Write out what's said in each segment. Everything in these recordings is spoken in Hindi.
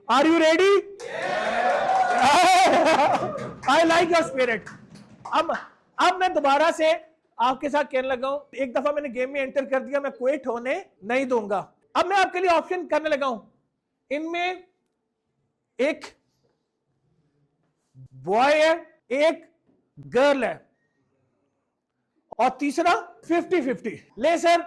Are you ready? I like your spirit. अब मैं दोबारा से आपके साथ कहने लगा हूं, एक दफा मैंने गेम में एंटर कर दिया, मैं क्विट होने नहीं दूंगा। अब मैं आपके लिए ऑप्शन करने लगा हूं, इनमें एक बॉय है, एक गर्ल है, और तीसरा 50-50। ले सर,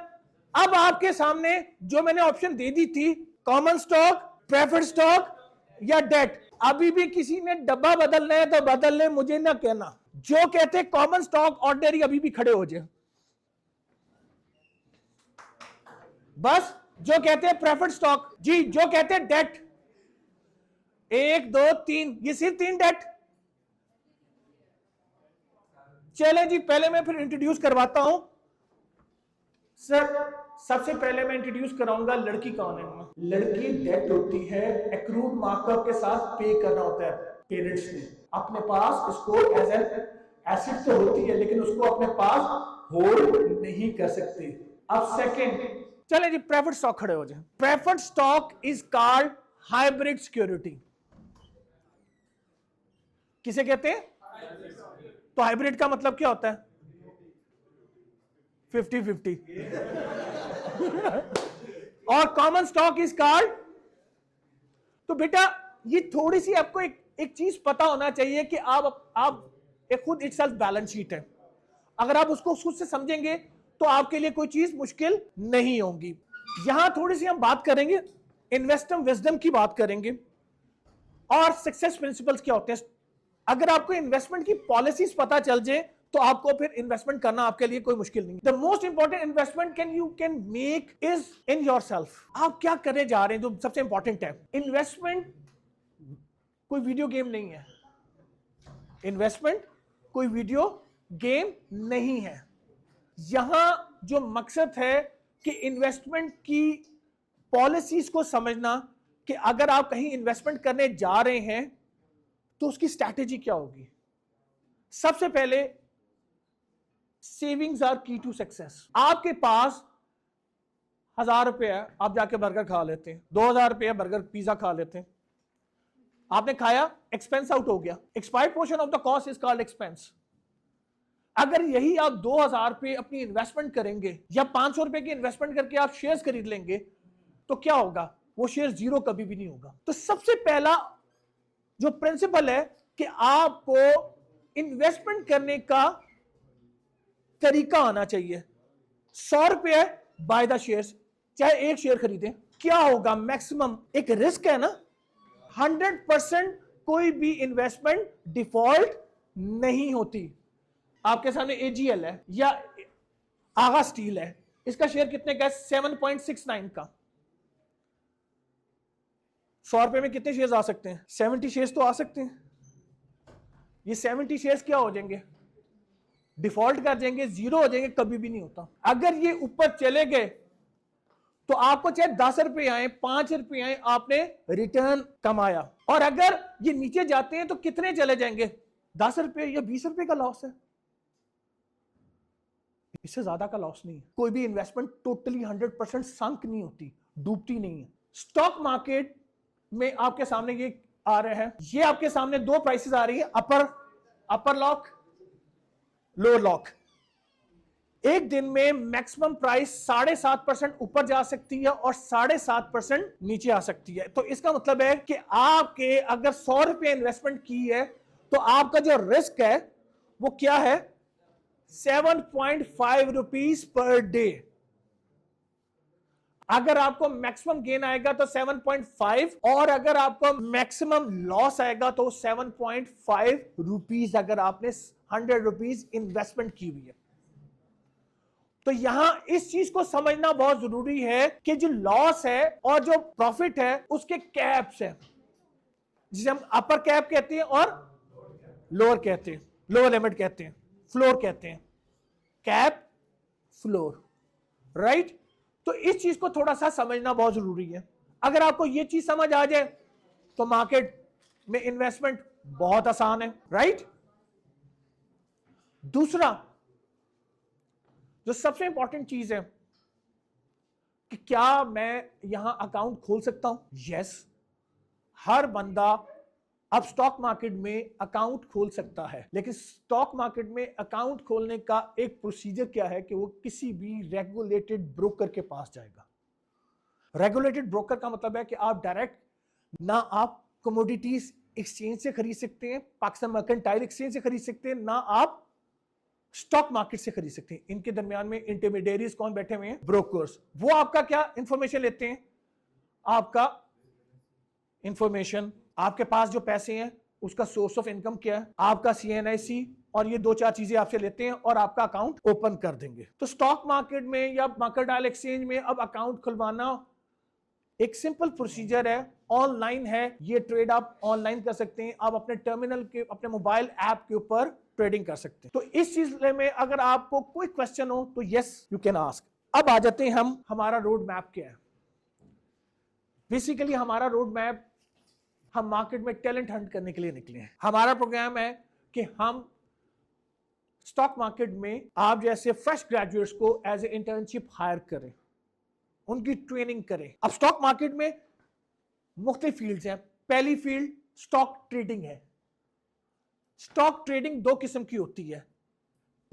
अब आपके सामने जो मैंने ऑप्शन दे दी थी, कॉमन स्टॉक, प्रेफर्ड स्टॉक या डेट, अभी भी किसी ने डब्बा बदलना है तो बदल ले, मुझे ना कहना। जो कहते कॉमन स्टॉक ऑर्डिनरी अभी भी खड़े हो जाए, बस। जो कहते हैं प्रेफर्ड स्टॉक जी, जो कहते हैं डेट, 1 2 3, ये सिर्फ 3 डेट। चले जी, पहले मैं फिर इंट्रोड्यूस करवाता हूं सर। सबसे पहले मैं इंट्रोड्यूस कराऊंगा लड़की कौन है। लड़की डेट होती है, एक्रूड मार्कअप के साथ पे करना होता है पेरेंट्स ने अपने पास। इसको एज एन एसेट तो होती है, लेकिन उसको अपने पास होल्ड नहीं कर सकते। अब सेकंड, चले जी प्रेफर्ड स्टॉक खड़े हो जाए। Preferred stock is called hybrid security. किसे कहते हैं? तो हाइब्रिड का मतलब क्या होता है? 50-50। और कॉमन स्टॉक इज कॉल्ड। तो बेटा ये थोड़ी सी आपको एक चीज पता होना चाहिए कि आप एक खुद इट सेल्फ बैलेंस शीट है। अगर आप उसको खुद से समझेंगे तो आपके लिए कोई चीज मुश्किल नहीं होगी। यहां थोड़ी सी हम बात करेंगे, इन्वेस्टमेंट विजडम की बात करेंगे, और सक्सेस प्रिंसिपल्स क्या होते हैं। अगर आपको इन्वेस्टमेंट की पॉलिसीज पता चल जाए तो आपको फिर इन्वेस्टमेंट करना आपके लिए कोई मुश्किल नहीं। The most important investment you can make is in yourself. आप क्या करने जा रहे हैं, जो सबसे इंपॉर्टेंट है। इन्वेस्टमेंट कोई वीडियो गेम नहीं है। इन्वेस्टमेंट कोई वीडियो गेम नहीं है। यहां जो मकसद है कि इन्वेस्टमेंट की पॉलिसीज को समझना, कि अगर आप कहीं इन्वेस्टमेंट करने जा रहे हैं तो उसकी स्ट्रैटेजी क्या होगी। सबसे पहले, सेविंग्स आर की टू सक्सेस। आपके पास 1000 रुपए है, आप जाके बर्गर खा लेते हैं। 2000 रुपए बर्गर पिज्जा खा लेते हैं। आपने खाया, एक्सपेंस आउट हो गया। Expired portion of the cost is called expense. अगर यही आप 2000 रुपए अपनी इन्वेस्टमेंट करेंगे, या 500 रुपए की इन्वेस्टमेंट करके आप शेयर्स खरीद लेंगे, तो क्या होगा? वो शेयर जीरो कभी भी नहीं होगा। तो सबसे पहला जो प्रिंसिपल है कि आपको इन्वेस्टमेंट करने का तरीका आना चाहिए। 100 रुपए बाय द शेयर्स, चाहे एक शेयर खरीदें, क्या होगा मैक्सिमम? एक रिस्क है ना। 100% कोई भी इन्वेस्टमेंट डिफॉल्ट नहीं होती। आपके सामने एजीएल है या आगा स्टील है, इसका शेयर कितने का है? 7.69 का। 100 रुपए में कितने शेयर्स आ सकते हैं? 70 शेयर्स तो आ सकते हैं। ये 70 शेयर्स क्या हो जाएंगे? डिफॉल्ट कर जाएंगे, जीरो हो जाएंगे, कभी भी नहीं होता। अगर ये ऊपर चले गए तो आपको चाहे 10 रुपए आए, 5 रुपए आए, आपने रिटर्न कमाया। और अगर ये नीचे जाते हैं तो कितने चले जाएंगे? 10 रुपए या 20 रुपए का लॉस है। इससे ज्यादा का लॉस नहीं है। कोई भी इन्वेस्टमेंट टोटली 100% संक नहीं होती, डूबती नहीं है। स्टॉक मार्केट में आपके सामने ये आ रहे हैं, ये आपके सामने दो प्राइसेस आ रही है, अपर लॉक, लोअर लॉक। एक दिन में मैक्सिमम प्राइस 7.5% ऊपर जा सकती है और 7.5% नीचे आ सकती है। तो इसका मतलब है कि आपके अगर 100 रुपए इन्वेस्टमेंट की है तो आपका जो रिस्क है वो क्या है? 7.5 रुपीज पर डे। अगर आपको मैक्सिमम गेन आएगा तो 7.5, और अगर आपको मैक्सिमम लॉस आएगा तो 7.5 रुपीज, अगर आपने 100 रुपीज इन्वेस्टमेंट की हुई है। तो यहां इस चीज को समझना बहुत जरूरी है कि जो लॉस है और जो प्रॉफिट है उसके कैप्स है, जिसे हम अपर कैप कहते हैं और लोअर कहते हैं, लोअर लिमिट कहते हैं, फ्लोर कहते हैं, कैप, फ्लोर, राइट। तो इस चीज को थोड़ा सा समझना बहुत जरूरी है। अगर आपको यह चीज समझ आ जाए तो मार्केट में इन्वेस्टमेंट बहुत आसान है, राइट। दूसरा जो सबसे इंपॉर्टेंट चीज है कि क्या मैं यहां अकाउंट खोल सकता हूं? यस, हर बंदा अब स्टॉक मार्केट में अकाउंट खोल सकता है, लेकिन स्टॉक मार्केट में अकाउंट खोलने का एक प्रोसीजर क्या है कि वो किसी भी रेगुलेटेड ब्रोकर के पास जाएगा। रेगुलेटेड ब्रोकर का मतलब है कि आप डायरेक्ट ना आप कमोडिटीज एक्सचेंज से खरीद सकते हैं, पाकिस्तान मर्केंटाइल एक्सचेंज से खरीद सकते हैं, ना आप स्टॉक मार्केट से खरीद सकते हैं। इनके दरमियान में इंटरमीडियरीज कौन बैठे हुए हैं? ब्रोकर्स। वो आपका क्या इंफॉर्मेशन लेते हैं? आपका इंफॉर्मेशन, आपके पास जो पैसे हैं उसका सोर्स ऑफ इनकम क्या है, आपका CNIC, और ये 2-4 चीजें आपसे लेते हैं और आपका अकाउंट ओपन कर देंगे। तो स्टॉक मार्केट में या मर्केंटाइल एक्सचेंज में अब अकाउंट खुलवाना एक सिंपल प्रोसीजर है, ऑनलाइन है। ये ट्रेड आप ऑनलाइन कर सकते हैं, आप अपने टर्मिनल के, अपने मोबाइल ऐप के ऊपर ट्रेडिंग कर सकते हैं। तो इस चीज में अगर आपको कोई क्वेश्चन हो तो यस यू कैन आस्क। अब आ जाते हैं हम, हमारा रोड मैप क्या है। बेसिकली हमारा रोड मैप, हम मार्केट में टैलेंट हंट करने के लिए निकले हैं। हमारा प्रोग्राम है कि हम स्टॉक मार्केट में आप जैसे फ्रेश ग्रेजुएट्स को एज ए इंटर्नशिप हायर करें, उनकी ट्रेनिंग करें। अब स्टॉक मार्केट में मुख्तलिफ फील्ड्स हैं। पहली फील्ड स्टॉक ट्रेडिंग है। स्टॉक ट्रेडिंग 2 किस्म की होती है।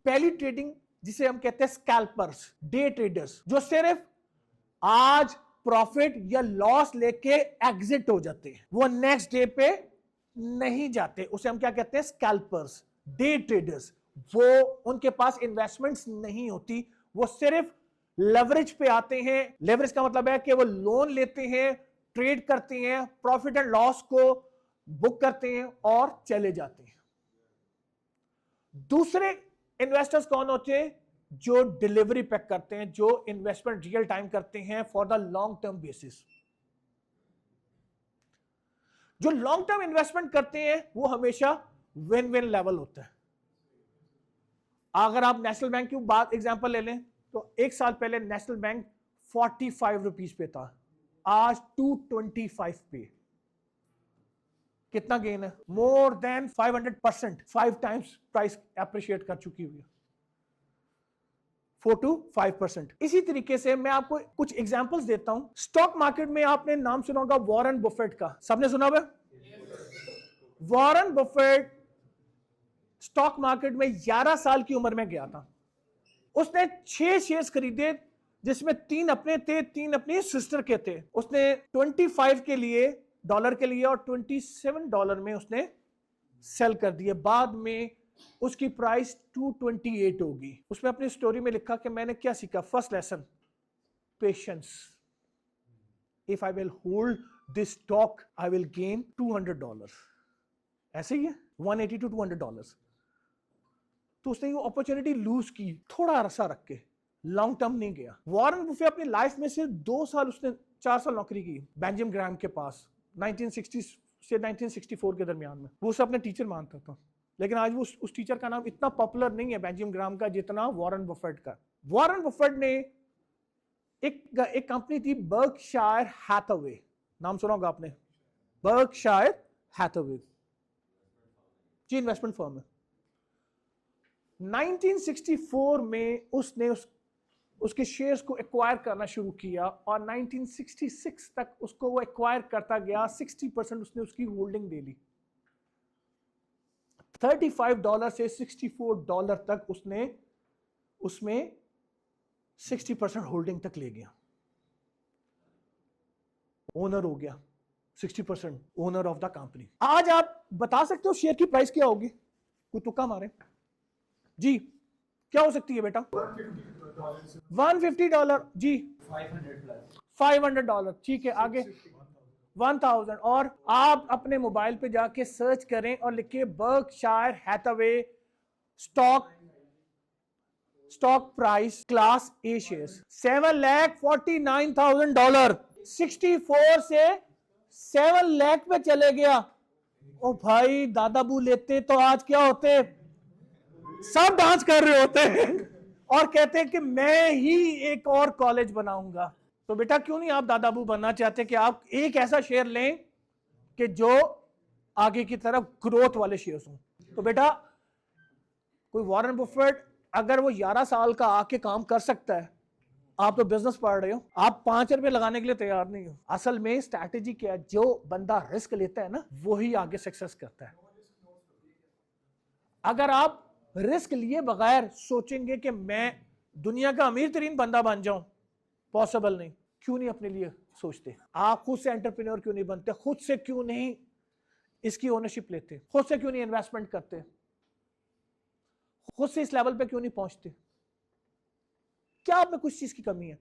पहली ट्रेडिंग जिसे हम कहते हैं स्कैल्पर्स, डे ट्रेडर्स, जो सिर्फ आज प्रॉफिट या लॉस लेके एग्जिट हो जाते हैं, वो नेक्स्ट डे पे नहीं जाते, उसे हम क्या कहते हैं? Scalpers, day traders. वो उनके पास इन्वेस्टमेंट्स नहीं होती, वो सिर्फ लेवरेज पे आते हैं। लेवरेज का मतलब है कि वो लोन लेते हैं, ट्रेड करते हैं, प्रॉफिट एंड लॉस को बुक करते हैं और चले जाते हैं। दूसरे इन्वेस्टर्स कौन होते हैं? जो डिलीवरी पैक करते हैं, जो इन्वेस्टमेंट रियल टाइम करते हैं for the long term basis. जो लॉन्ग टर्म इन्वेस्टमेंट करते हैं वो हमेशा विन विन लेवल होता है। अगर आप नेशनल बैंक की बात एग्जांपल ले लें तो 1 साल पहले नेशनल बैंक 45 रुपीस पे था, आज 225 पे। कितना गेन है? More than 500%, 5 times price appreciate कर चुकी हुई है, 4 to 5%। इसी तरीके से मैं आपको कुछ एग्जांपल्स देता हूं। स्टॉक मार्केट में आपने नाम सुना होगा वॉरेन बफेट का, सबने सुना हुआ? वॉरेन बफेट स्टॉक मार्केट में 11 साल की उम्र में गया था। उसने 6 शेयर्स खरीदे जिसमें 3 अपने थे, 3 अपनी सिस्टर के थे। उसने 25 के लिए डॉलर के लिए और $27 में उसने सेल कर दिए। बाद में उसकी प्राइस 228 होगी। उसमें अपनी स्टोरी में लिखा कि मैंने क्या सीखा? First lesson, patience. If I will hold this stock I will gain $200। ऐसे ही है, $180 to $200। तो उसने ये अपॉर्चुनिटी लूज की, थोड़ा अरसा रख के, लॉन्ग टर्म नहीं गया। वॉरेन बफेट अपनी लाइफ में सिर्फ 2 साल, उसने 4 साल नौकरी की बेंजामिन ग्राहम के पास 1960 से 1964 के दरमियान में। वो उसे अपने टीचर मानता था, लेकिन आज वो उस टीचर का नाम इतना पॉपुलर नहीं है बेंजामिन ग्राहम का जितना वॉरेन बफेट का। वॉरेन बफेट ने एक कंपनी थी बर्कशायर हैथवे, नाम सुना होगा आपने? बर्कशायर हैथवे जी, इन्वेस्टमेंट फर्म है। 1964 में उसने उसके शेयर्स को एक्वायर करना शुरू किया और 1966 तक उसको वो एक्वायर करता गया। 60% उसने उसकी होल्डिंग दे ली। $35 से $64 तक उसने उसमें 60% होल्डिंग तक ले गया, ओनर हो गया, 60% ओनर ऑफ द कंपनी। आज आप बता सकते हो शेयर की प्राइस क्या होगी? कोई तुक्का मारे जी, क्या हो सकती है बेटा? $150 जी, $500 ठीक है। आगे 1000। और आप अपने मोबाइल पे जाके सर्च करें और लिखिए Berkshire Hathaway stock price class A shares, $7,49,000। 64 से 7 लाख पे चले गया। ओ भाई, दादाबू लेते तो आज क्या होते? सब डांस कर रहे होते हैं और कहते हैं कि मैं ही एक और कॉलेज बनाऊंगा। तो बेटा क्यों नहीं आप दादाबू बनना चाहते कि आप एक ऐसा शेयर लें कि जो आगे की तरफ ग्रोथ वाले शेयर्स हों? तो बेटा कोई वॉरेन बफेट अगर वो 11 साल का आके काम कर सकता है आप तो बिजनेस पढ़ रहे हो, आप 5 रुपए लगाने के लिए तैयार नहीं हो। असल में स्ट्रैटेजी क्या है, जो बंदा रिस्क लेता है ना वही आगे सक्सेस करता है। अगर आप रिस्क लिए बगैर सोचेंगे कि मैं दुनिया का अमीर तरीन बंदा बन जाऊं, पॉसिबल नहीं। क्यों नहीं अपने लिए सोचते? आप खुद से एंटरप्रेन्योर क्यों नहीं बनते? खुद से क्यों नहीं इसकी ओनरशिप लेते? खुद से क्यों नहीं इन्वेस्टमेंट करते? खुद से इस लेवल पे क्यों नहीं पहुंचते? क्या आप में कुछ चीज की कमी है?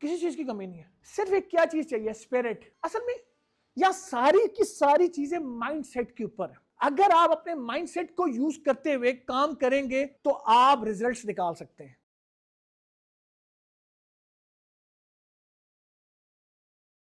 किसी चीज की कमी नहीं है, सिर्फ एक क्या चीज चाहिए, स्पिरिट। असल में यह सारी की सारी चीजें माइंडसेट के ऊपर है। अगर आप अपने माइंडसेट को यूज करते हुए काम करेंगे तो आप रिजल्ट्स निकाल सकते हैं।